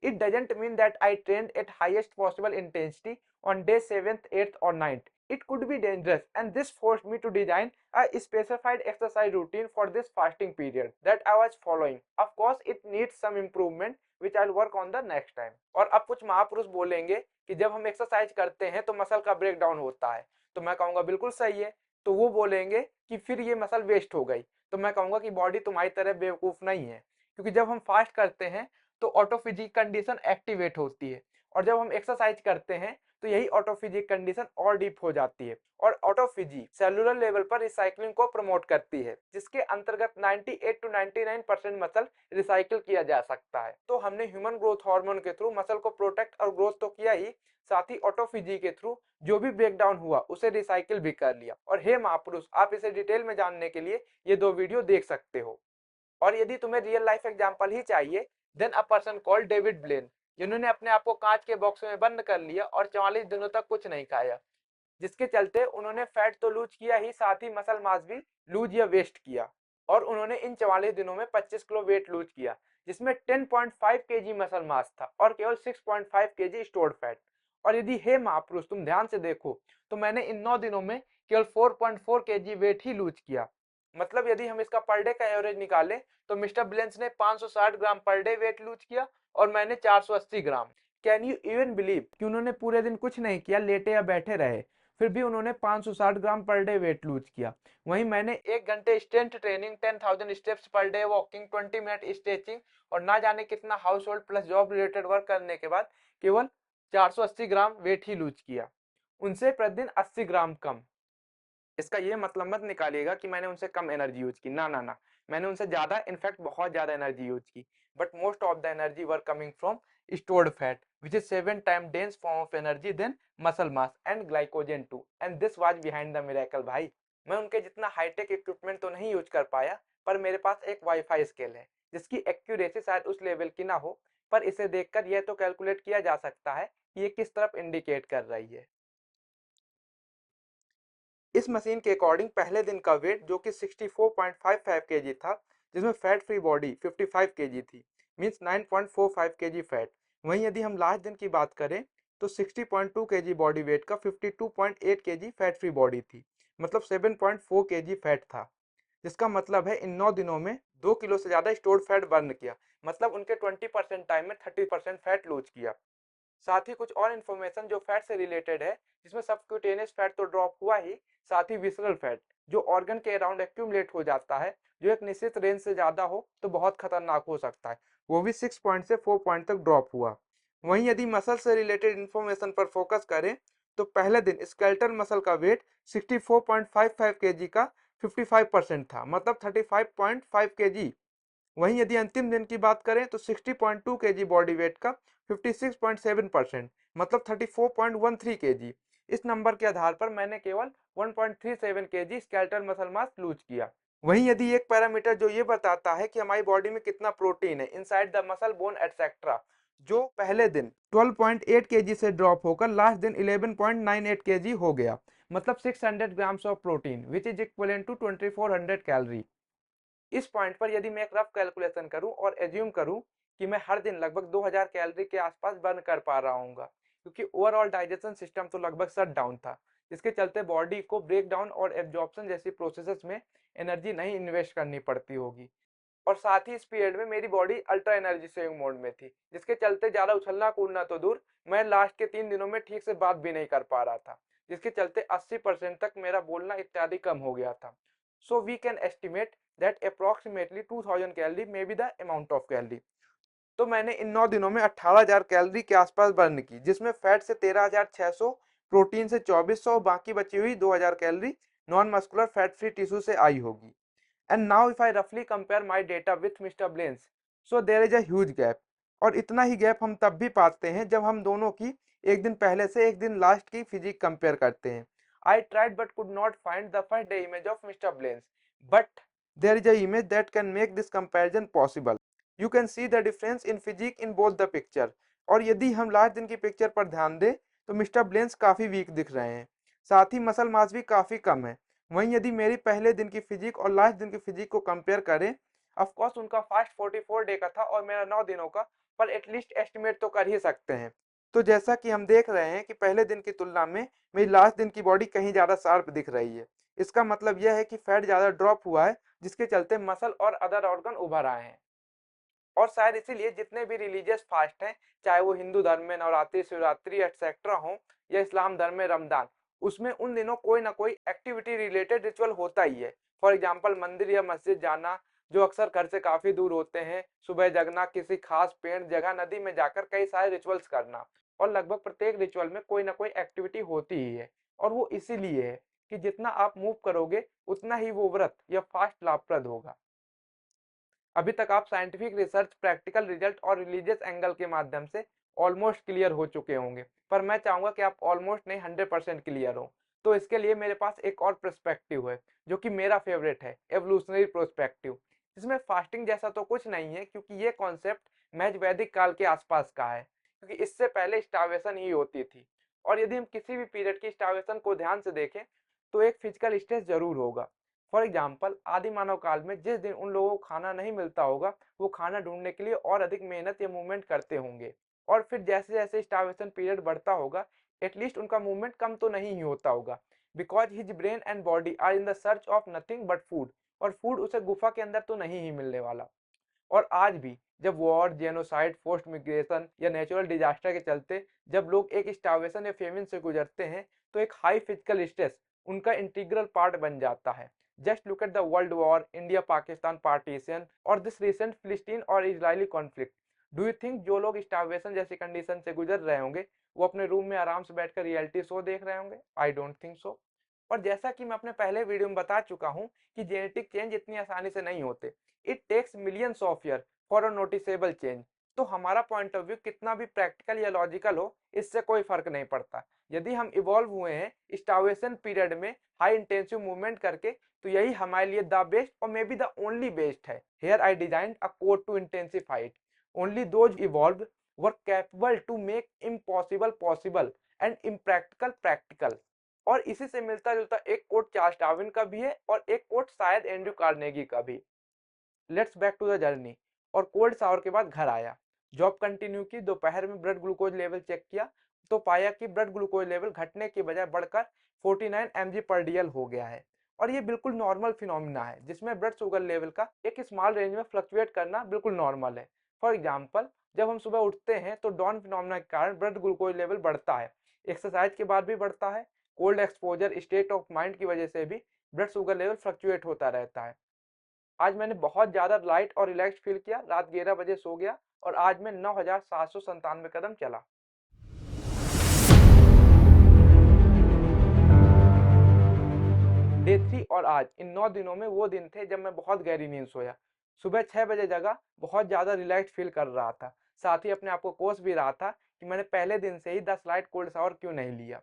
It doesn't mean that I trained at highest possible intensity on day 7th, 8th or 9th. It could be dangerous, and this forced me to design a specified exercise routine for this fasting period that I was following. Of course, it needs some improvement which I'll work on the next time. और अब कुछ महापुरुष बोलेंगे कि जब हम एक्सरसाइज करते हैं तो मसल का ब्रेक डाउन होता है, तो मैं कहूँगा बिल्कुल सही है। तो वो बोलेंगे कि फिर ये मसल वेस्ट हो गई, तो मैं कहूँगा कि बॉडी तुम्हारी तरह बेवकूफ़ नहीं है, क्योंकि जब हम फास्ट करते हैं तो ऑटोफिजिक कंडीशन एक्टिवेट होती है, और जब हम एक्सरसाइज करते हैं तो यही ऑटोफिजिक कंडीशन और डीप हो जाती है। और ऑटोफिजी सेलुलर लेवल पर रिसाइकलिंग को प्रमोट करती है, जिसके अंतर्गत 98 to 99% मसल रिसाइकिल किया जा सकता है। तो हमने ह्यूमन ग्रोथ हार्मोन के थ्रू मसल को प्रोटेक्ट और ग्रोथ तो किया ही, साथ ही ऑटोफिजी के थ्रू जो भी ब्रेक डाउन हुआ उसे रिसाइकिल भी कर लिया। और हे महापुरुष, आप इसे डिटेल में जानने के लिए ये 2 वीडियो देख सकते हो। और यदि तुम्हें रियल लाइफ एग्जांपल ही चाहिए, then a person called David Blaine, जिन्होंने अपने आप को कांच के बॉक्स में बंद कर लिया और 44 दिनों तक कुछ नहीं खाया, जिसके चलते उन्होंने फैट तो लूज किया ही, साथ ही मसल मास भी लूज या वेस्ट किया। और उन्होंने इन 44 दिनों में 25 किलो वेट लूज किया, जिसमें 10.5 केजी मसल मास था और केवल 6.5 केजी स्टोर्ड फैट। और यदि हे महापुरुष तुम ध्यान से देखो तो मैंने इन 9 दिनों में केवल 4.4 केजी वेट ही लूज किया। मतलब यदि हम इसका पर डे का एवरेज निकालें तो मिस्टर ब्लेंस ने 560 ग्राम पर डे वेट लूज किया और मैंने 480 ग्राम। कैन यू इवन बिलीव कि उन्होंने पूरे दिन कुछ नहीं किया, लेटे या बैठे रहे, फिर भी उन्होंने 560 ग्राम पर डे वेट लूज किया। वहीं मैंने 1 घंटे strength training, 10,000 steps per day walking, 20 minute stretching और ना जाने कितना house hold plus job related work करने के बाद केवल 480 ग्राम वेट ही लूज किया, उनसे प्रतिदिन 80 ग्राम कम। इसका ये मतलब मत निकालिएगा कि मैंने उनसे कम एनर्जी यूज की, ना ना ना, मैंने उनसे ज्यादा, इनफैक्ट बहुत ज्यादा एनर्जी यूज की। But most of the energy were coming from stored fat, which is 7 times dense form of energy than muscle mass and glycogen too, and this was behind the miracle। भाई, मैं उनके जितना हाईटेक इक्विपमेंट तो नहीं यूज कर पाया, पर मेरे पास एक वाईफाई स्केल है जिसकी एक्यूरेसी शायद उस लेवल की ना हो, पर इसे देखकर यह तो कैलकुलेट किया जा सकता है कि ये किस तरफ इंडिकेट कर रही है। इस मशीन के अकॉर्डिंग पहले दिन का वेट जो कि 64.55 केजी था, जिसमें फैट फ्री बॉडी 55 केजी थी, मींस 9.45 केजी फैट। वहीं यदि हम लास्ट दिन की बात करें तो 60.2 केजी बॉडी वेट का 52.8 केजी फैट फ्री बॉडी थी, मतलब 7.4 केजी फैट था। जिसका मतलब है इन 9 दिनों में 2 किलो से ज्यादा स्टोर्ड फैट बर्न किया, मतलब उनके 20% टाइम में 30% फैट लूज किया। साथ ही कुछ और इन्फॉर्मेशन जो फैट से रिलेटेड है, जिसमें सबक्यूटेनियस फैट तो ड्रॉप हुआ ही, साथ ही विसरल फैट जो ऑर्गन के अराउंड एक्यूमुलेट हो जाता है, जो एक निश्चित रेंज से ज्यादा हो तो बहुत खतरनाक हो सकता है, वो भी 6 पॉइंट से 4 पॉइंट तक ड्रॉप हुआ। वहीं यदि मसल से रिलेटेड इन्फॉर्मेशन पर फोकस करें तो पहले दिन स्केलेटल मसल का वेट 64.55 केजी का 55% था, मतलब 35.5 केजी। वहीं यदि अंतिम दिन की बात करें तो 60.2 केजी बॉडी वेट का 56.7%, मतलब 34.13 केजी। इस नंबर के आधार पर मैंने केवल 1.37 KG skeletal muscle mass loose किया। वहीं यदि एक पैरामीटर जो ये बताता है कि हमारी बॉडी में कितना प्रोटीन है inside the muscle bone etcetera, जो पहले दिन 12.8 केजी से ड्रॉप होकर लास्ट दिन 11.98 केजी हो गया, मतलब 600 grams of protein which is equivalent to 2400 calorie. इस पॉइंट पर यदि मैं एक रफ कैलकुलेशन करूं और एज्यूम करूं कि मैं हर दिन लगभग 2000 कैलोरी के आसपास बर्न कर पा रहा हूँ, क्योंकि ओवरऑल डाइजेशन सिस्टम तो लगभग शट डाउन था, जिसके चलते बॉडी को ब्रेक डाउन और एब्जॉर्प्शन जैसी प्रोसेसेस में एनर्जी नहीं इन्वेस्ट करनी पड़ती होगी। और साथ ही इस पीरियड में मेरी body ultra energy saving mode में थी, जिसके चलते ज़्यादा उछलना कूदना तो दूर, मैं लास्ट के 3 दिनों में ठीक से बात भी नहीं कर पा रहा था, जिसके चलते 80% तक मेरा बोलना इत्यादि कम हो गया था। So we can estimate that approximately 2000 calorie may B the amount of calorie. तो मैंने इन 9 दिनों में 18,000 कैलोरी के आसपास बर्न की, जिसमें फैट से 13,600, प्रोटीन से 2400, बाकी बची हुई 2,000 calorie non muscular fat free tissue से आई होगी। And now if I roughly compare my data with Mr. Blaine's, so there is a huge gap। और इतना ही गैप हम तब भी पाते हैं जब हम दोनों की एक दिन पहले से एक दिन लास्ट की फिजिक कंपेयर करते हैं। I tried but could not find the first day image of Mr. Blaine's, but there is a image that can make this comparison possible। You can see the difference in physique in both the picture। और यदि हम लास्ट दिन की पिक्चर पर ध्यान दें तो मिस्टर ब्लेन्स काफी वीक दिख रहे हैं, साथ ही मसल मास भी काफी कम है। वहीं यदि मेरी पहले दिन की फिजिक और लास्ट दिन की फिजिक को कंपेयर करें, ऑफ कोर्स उनका फास्ट 44 डे का था और मेरा 9 दिनों का, पर एटलीस्ट एस्टिमेट तो कर ही सकते हैं। तो जैसा कि हम देख रहे हैं कि पहले दिन की तुलना में मेरी लास्ट दिन की बॉडी कहीं ज़्यादा शार्प दिख रही है। इसका मतलब यह है कि फैट ज़्यादा ड्रॉप हुआ है, जिसके चलते मसल और अदर ऑर्गन उभर आए हैं। और शायद इसीलिए जितने भी रिलीजियस फास्ट हैं, चाहे वो हिंदू धर्म में नवरात्रि, शिवरात्रि एटसेट्रा हो, या इस्लाम धर्म में रमजान, उसमें उन दिनों कोई ना कोई एक्टिविटी रिलेटेड रिचुअल होता ही है। फॉर एग्जाम्पल मंदिर या मस्जिद जाना, जो अक्सर घर से काफी दूर होते हैं, सुबह जगना, किसी खास पेड़ जगह नदी में जाकर कई सारे रिचुअल्स करना, और लगभग प्रत्येक रिचुअल में कोई ना कोई एक्टिविटी होती ही है। और वो इसीलिए है कि जितना आप मूव करोगे उतना ही वो व्रत या फास्ट लाभप्रद होगा। अभी तक आप साइंटिफिक रिसर्च, प्रैक्टिकल रिजल्ट और रिलीजियस एंगल के माध्यम से ऑलमोस्ट क्लियर हो चुके होंगे, पर मैं चाहूंगा कि आप ऑलमोस्ट नहीं 100% क्लियर हो। तो इसके लिए मेरे पास एक और पर्सपेक्टिव है, जो कि मेरा फेवरेट है, एवोल्यूशनरी पर्सपेक्टिव। इसमें फास्टिंग जैसा तो कुछ नहीं है, क्योंकि ये कॉन्सेप्ट महज वैदिक काल के आसपास का है, क्योंकि इससे पहले स्टार्वेशन ही होती थी। और यदि हम किसी भी पीरियड की स्टार्वेशन को ध्यान से देखें तो एक फिजिकल स्ट्रेस जरूर होगा। फॉर एग्जाम्पल आदि मानव काल में जिस दिन उन लोगों को खाना नहीं मिलता होगा, वो खाना ढूंढने के लिए और अधिक मेहनत या मूवमेंट करते होंगे। और फिर जैसे जैसे स्टार्वेशन पीरियड बढ़ता होगा, एटलीस्ट उनका मूवमेंट कम तो नहीं ही होता होगा, because his brain and body are in the search of nothing but food. और फूड उसे गुफा के अंदर तो नहीं ही मिलने वाला। और आज भी जब वॉर, जेनोसाइड, फोर्स्ड मिग्रेशन या नेचुरल डिजास्टर के चलते जब लोग एक स्टार्वेशन या फेमिन से गुजरते हैं, तो एक हाई फिजिकल स्ट्रेस उनका इंटीग्रल पार्ट बन जाता है। Just look at the world war, India Pakistan partition और दिस रिसेंट फिलिस्तीन और Israeli conflict. Do you think जो लोग स्टार्वेशन जैसी कंडीशन से गुजर रहे होंगे, वो अपने रूम में आराम से बैठकर रियलिटी शो देख रहे होंगे? I don't think so. और जैसा कि मैं अपने पहले वीडियो में बता चुका हूं कि जेनेटिक चेंज इतनी आसानी से नहीं होते, it takes millions of year for a noticeable change. तो हमारा पॉइंट ऑफ व्यू कितना भी प्रैक्टिकल या लॉजिकल हो, इससे कोई फर्क नहीं पड़ता। यदि हम इवॉल्व हुए हैं स्टार्वेशन पीरियड में हाई इंटेंसिव मूवमेंट करके, तो यही हमारे लिए द बेस्ट और may be the only best है। Here I design a code to intensify it. Only those evolve were capable to make impossible possible and impractical practical. और इसी से मिलता जुलता एक कोट चार्ल्स डार्विन का भी है और एक कोट शायद एंड्रयू कार्नेगी का भी। Let's back to the journey. और कोल्ड शावर के बाद घर आया, जॉब कंटिन्यू की, दोपहर में ब्लड ग्लूकोज लेवल चेक किया तो पाया कि ब्लड ग्लूकोज लेवल घटने के बजाय बढ़कर 49 mg/dl हो गया है। और ये बिल्कुल नॉर्मल फिनोमिना है, जिसमें ब्लड शुगर लेवल का एक स्मॉल रेंज में फ्लक्चुएट करना बिल्कुल नॉर्मल है। फॉर एग्जाम्पल जब हम सुबह उठते हैं तो डॉन फिनोमिना के कारण ब्लड ग्लूकोज लेवल बढ़ता है, एक्सरसाइज के बाद भी बढ़ता है, cold exposure, state of mind की वजह से भी ब्लड शुगर लेवल फ्लक्चुएट होता रहता है। आज मैंने बहुत ज़्यादा लाइट और रिलैक्स फील किया, रात 11 बजे सो गया और आज मैं 9,797 कदम चला। डे 3 और आज, इन 9 दिनों में वो दिन थे जब मैं बहुत गहरी नींद सोया। सुबह 6 बजे जगा, बहुत ज़्यादा रिलैक्स फील कर रहा था, साथ ही अपने आप को कोस भी रहा था कि मैंने पहले दिन से ही 10 लाइट कोल्ड शावर क्यों नहीं लिया।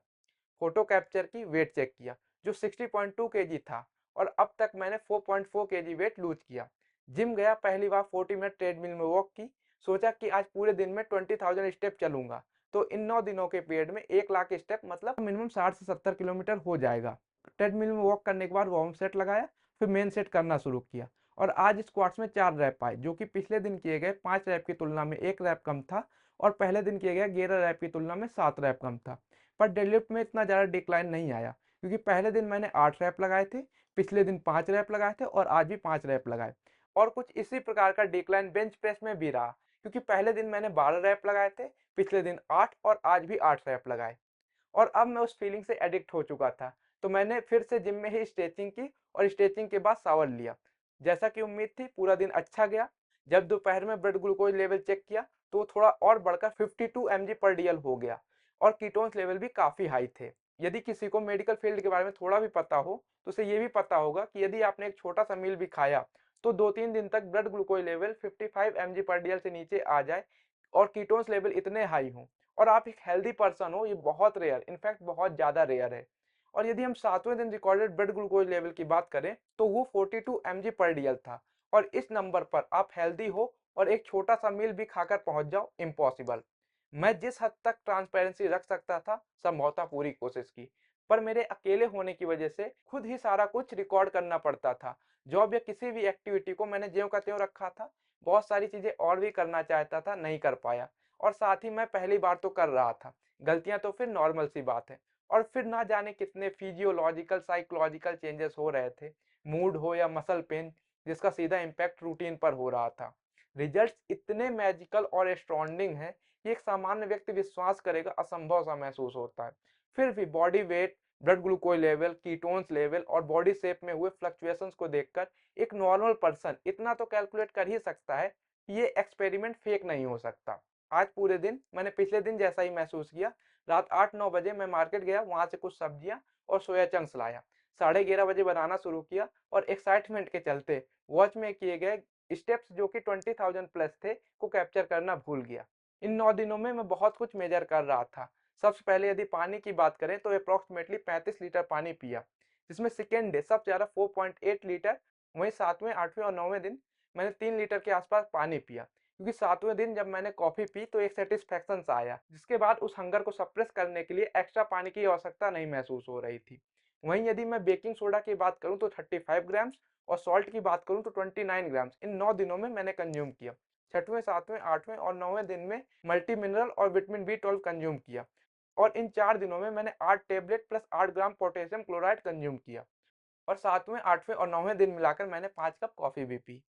फोटो कैप्चर की, वेट चेक किया जो 60.2 kg था, और अब तक मैंने 4.4 kg वेट लूज किया। जिम गया, पहली बार 40 मिनट ट्रेडमिल में वॉक की, सोचा कि आज पूरे दिन में 20,000 स्टेप चलूंगा। तो इन 9 दिनों के पीरियड में 1 लाख स्टेप मतलब मिनिमम 60 से 70 किलोमीटर हो जाएगा। ट्रेडमिल में वॉक करने के बाद वार्म सेट लगाया, फिर मेन सेट करना शुरू किया, और आज स्क्वाट्स में 4 रैप आए, जो कि पिछले दिन किए गए 5 रैप की तुलना में 1 रैप कम था, और पहले दिन किए गए 11 रैप की तुलना में 7 रैप कम था। पर डेडलिफ्ट में इतना ज़्यादा डिक्लाइन नहीं आया, क्योंकि पहले दिन मैंने 8 रैप लगाए थे, पिछले दिन 5 रैप लगाए थे और आज भी 5 रैप लगाए। और कुछ इसी प्रकार का डिक्लाइन बेंच प्रेस में भी रहा, क्योंकि पहले दिन मैंने 12 रैप लगाए थे, पिछले दिन 8 और आज भी 8 रैप लगाए। और अब मैं उस फीलिंग से एडिक्ट हो चुका था, तो मैंने फिर से जिम में ही स्ट्रेचिंग की और स्ट्रेचिंग के बाद शावर लिया। जैसा कि उम्मीद थी, पूरा दिन अच्छा गया। जब दोपहर में ब्लड ग्लूकोज लेवल चेक किया तो वो थोड़ा और बढ़कर 52 mg पर डीएल हो गया और कीटोन्स लेवल भी काफ़ी हाई थे। यदि किसी को मेडिकल फील्ड के बारे में थोड़ा भी पता हो तो उसे ये भी पता होगा कि यदि आपने एक छोटा सा मील भी खाया तो 2-3 दिन तक ब्लड ग्लूकोज लेवल 55 mg पर डीएल से नीचे आ जाए और कीटोन्स लेवल इतने हाई हों और आप एक हेल्दी पर्सन हो, ये बहुत रेयर, इनफैक्ट बहुत ज़्यादा रेयर है। और यदि हम 7वें दिन रिकॉर्डेड ब्लड ग्लूकोज लेवल की बात करें तो वो 42 mg पर डीएल था। और इस नंबर पर आप हेल्दी हो और एक छोटा सा मील भी खाकर पहुंच जाओ, इम्पॉसिबल। मैं जिस हद तक ट्रांसपेरेंसी रख सकता था संभवतः पूरी कोशिश की, पर मेरे अकेले होने की वजह से खुद ही सारा कुछ रिकॉर्ड करना पड़ता था। जॉब या किसी भी एक्टिविटी को मैंने ज्यों का त्यों रखा था, बहुत सारी चीजें और भी करना चाहता था, नहीं कर पाया। और साथ ही मैं पहली बार तो कर रहा था, गलतियां तो फिर नॉर्मल सी बात है। और फिर ना जाने कितने फिजियोलॉजिकल साइकोलॉजिकल चेंजेस हो रहे थे, मूड हो या मसल पेन, जिसका सीधा इम्पैक्ट रूटीन पर हो रहा था। रिजल्ट्स इतने मैजिकल और एस्टॉन्डिंग हैं कि एक सामान्य व्यक्ति विश्वास करेगा असंभव सा महसूस होता है। फिर भी body weight, blood glucose level, ketones level और बॉडी शेप में हुए फ्लक्चुएशंस को देखकर एक नॉर्मल पर्सन इतना तो कैलकुलेट कर ही सकता है कि ये एक्सपेरिमेंट फेक नहीं हो सकता। आज पूरे दिन मैंने पिछले दिन जैसा ही महसूस किया। रात 8-9 बजे मैं मार्केट गया, वहां से कुछ सब्जियां और सोया चंक्स लाया। 11:30 बजे बनाना शुरू किया और एक्साइटमेंट के चलते वॉच में किए गए स्टेप्स जो कि 20,000 प्लस थे को कैप्चर करना भूल गया। इन 9 दिनों में मैं बहुत कुछ मेजर कर रहा था। सबसे पहले यदि पानी की बात करें तो अप्रोक्सीमेटली 35 लीटर पानी पिया, जिसमें सेकेंड डे सबसे ज़्यादा 4.8 लीटर। वहीं 7वें 8वें और 9वें दिन मैंने 3 लीटर के आसपास पानी पिया, क्योंकि 7वें दिन जब मैंने कॉफ़ी पी तो एक सेटिस्फैक्शन सा आया, जिसके बाद उस हंगर को सप्रेस करने के लिए एक्स्ट्रा पानी की आवश्यकता नहीं महसूस हो रही थी। वहीं यदि मैं बेकिंग सोडा की बात करूं तो 35 ग्राम्स और सॉल्ट की बात करूं तो 29 ग्राम्स इन 9 दिनों में मैंने कंज्यूम किया। 6वें 7वें 8वें और 9वें दिन में मल्टी मिनरल और विटामिन B12 कंज्यूम किया। और इन 4 दिनों में मैंने 8 tablet plus 8 gram potassium chloride consume किया। और 7वें 8वें और 9वें दिन मिलाकर मैंने 5 कप कॉफ़ी भी पी।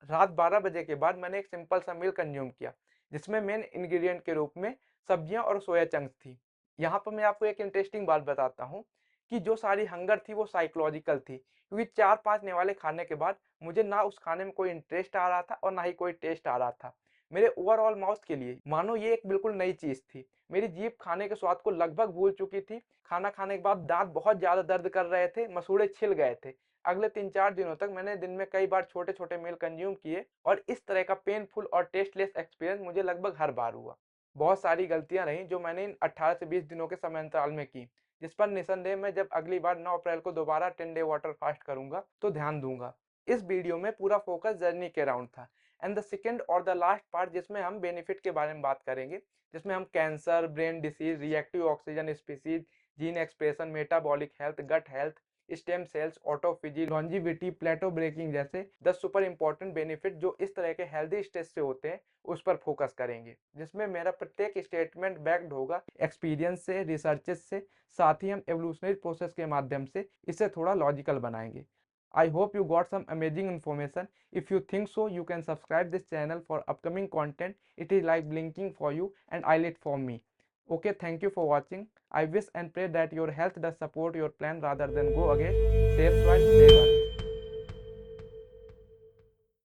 रात 12 बजे के बाद मैंने एक सिंपल सा मील कंज्यूम किया, जिसमें मेन इंग्रेडिएंट के रूप में सब्जियां और सोया चंक्स थी। यहाँ पर मैं आपको एक इंटरेस्टिंग बात बताता हूँ कि जो सारी हंगर थी वो साइकोलॉजिकल थी, क्योंकि 4-5 निवाले खाने के बाद मुझे ना उस खाने में कोई इंटरेस्ट आ रहा था और ना ही कोई टेस्ट आ रहा था। मेरे ओवरऑल माउथ के लिए मानो ये एक बिल्कुल नई चीज़ थी। मेरी जीभ खाने के स्वाद को लगभग भूल चुकी थी। खाना खाने के बाद दांत बहुत ज़्यादा दर्द कर रहे थे, मसूड़े छिल गए थे। अगले 3-4 दिनों तक मैंने दिन में कई बार छोटे-छोटे मील कंज्यूम किए और इस तरह का पेनफुल और टेस्टलेस एक्सपीरियंस मुझे लगभग हर बार हुआ। बहुत सारी गलतियां रहीं जो मैंने इन 18 से 20 दिनों के समय अंतराल में की, जिस पर निसंदेह मैं जब अगली बार 9 अप्रैल को दोबारा 10 डे वाटर फास्ट करूंगा तो ध्यान दूंगा। इस वीडियो में पूरा फोकस जर्नी के अराउंड था एंड द सेकंड और द लास्ट पार्ट जिसमें हम बेनिफिट के बारे में बात करेंगे, जिसमें हम cancer, brain disease, reactive oxygen species, gene expression, metabolic health, gut health, stem cells, autophagy, longevity, plateau breaking जैसे 10 सुपर इंपॉर्टेंट बेनिफिट जो इस तरह के हेल्दी स्टेज से होते हैं उस पर फोकस करेंगे, जिसमें मेरा प्रत्येक स्टेटमेंट बैक्ड होगा एक्सपीरियंस से, रिसर्चेस से। साथ ही हम एवोल्यूशनरी प्रोसेस के माध्यम से इसे थोड़ा लॉजिकल बनाएंगे। I hope you got some amazing information. If you think so, you can subscribe this channel for upcoming content. It is like blinking for you and eyelid for me. Okay, thank you for watching. I wish and pray that your health does support your plan rather than go against. Save soil, save earth.